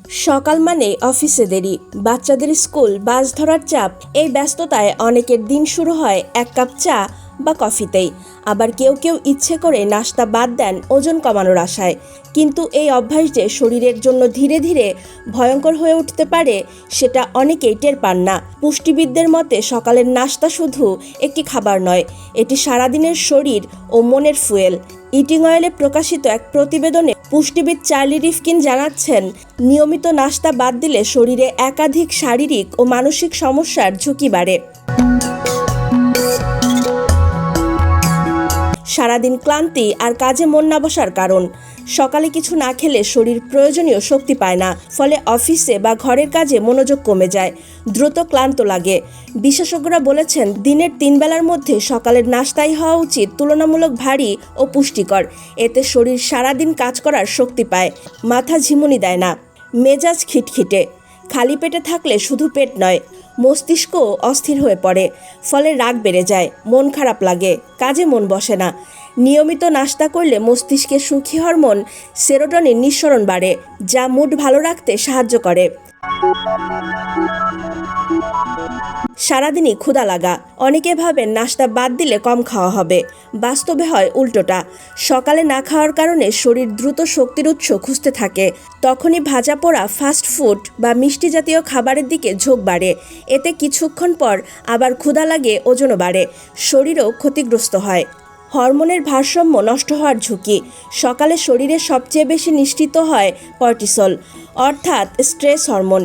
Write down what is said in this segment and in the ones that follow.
সকাল মানে অফিসে দেরি, বাচ্চাদের স্কুল, বাস ধরার চাপ। এই ব্যস্ততায় অনেকের দিন শুরু হয় এক কাপ চা বা কফিতেই। আবার কেউ কেউ ইচ্ছে করে নাস্তা বাদ দেন ওজন কমানোর আশায়। কিন্তু এই অভ্যাস যে শরীরের জন্য ধীরে ধীরে ভয়ঙ্কর হয়ে উঠতে পারে সেটা অনেকেই টের পান না। পুষ্টিবিদদের মতে সকালের নাস্তা শুধু একটি খাবার নয়, এটি সারাদিনের শরীর ও মনের ফুয়েল। ইটিং অয়েলে প্রকাশিত এক প্রতিবেদনে পুষ্টিবিদ চার্লি রিফকিন জানাচ্ছেন, নিয়মিত নাস্তা বাদ দিলে শরীরে একাধিক শারীরিক ও মানসিক সমস্যার ঝুঁকি বাড়ে। সারাদিন ক্লান্তি আর কাজে মন না বসার কারণ। সকালে কিছু না খেলে শরীর প্রয়োজনীয় শক্তি পায় না, ফলে অফিসে বা ঘরের কাজে মনোযোগ কমে যায়, দ্রুত ক্লান্ত লাগে। বিশেষজ্ঞরা বলেছেন, দিনের 3 বেলার মধ্যে সকালের নাস্তাই হওয়া উচিত তুলনামূলক ভারী ও পুষ্টিকর। এতে শরীর সারাদিন কাজ করার শক্তি পায়, মাথা ঝিমুনি দেয় না, মেজাজ খিটখিটে। খালি পেটে থাকলে শুধু পেট নয়, মস্তিষ্কও অস্থির হয়ে পড়ে, ফলে রাগ বেড়ে যায়, মন খারাপ লাগে, কাজে মন বসে না। নিয়মিত নাস্তা করলে মস্তিষ্কের সুখী হরমোন সেরোটোনিন নিঃসরণ বাড়ে, যা মুড ভালো রাখতে সাহায্য করে। সারাদিনই ক্ষুধা লাগা। অনেকে ভাবেন নাস্তা বাদ দিলে কম খাওয়া হবে, বাস্তবে হয় উল্টোটা। সকালে না খাওয়ার কারণে শরীর দ্রুত শক্তির উৎস খুঁজতে থাকে, তখনই ভাজা পোড়া, ফাস্ট ফুড বা মিষ্টি জাতীয় খাবারের দিকে ঝোঁক বাড়ে। এতে কিছুক্ষণ পর আবার ক্ষুধা লাগে, ওজনও বাড়ে, শরীরও ক্ষতিগ্রস্ত হয়। হরমোনের ভারসাম্য নষ্ট হওয়ার ঝুঁকি। সকালে শরীরে সবচেয়ে বেশি নিঃসৃত হয় কর্টিসল, অর্থাৎ স্ট্রেস হরমোন।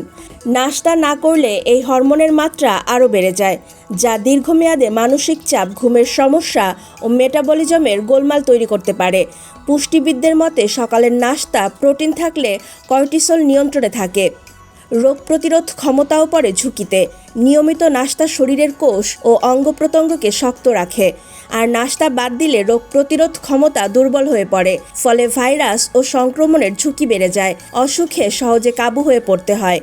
নাস্তা না করলে এই হরমোনের মাত্রা আরও বেড়ে যায়, যা দীর্ঘমেয়াদে মানসিক চাপ, ঘুমের সমস্যা ও মেটাবলিজমের গোলমাল তৈরি করতে পারে। পুষ্টিবিদদের মতে সকালের নাস্তা প্রোটিন থাকলে কর্টিসল নিয়ন্ত্রণে থাকে, রোগ প্রতিরোধ ক্ষমতাও পড়ে ঝুঁকিতে। নিয়মিত নাস্তা শরীরের কোষ ও অঙ্গ প্রত্যঙ্গকে শক্ত রাখে, আর নাস্তা বাদ দিলে রোগ প্রতিরোধ ক্ষমতা দুর্বল হয়ে পড়ে, ফলে ভাইরাস ও সংক্রমণের ঝুঁকি বেড়ে যায়, অসুখে সহজে কাবু হয়ে পড়তে হয়।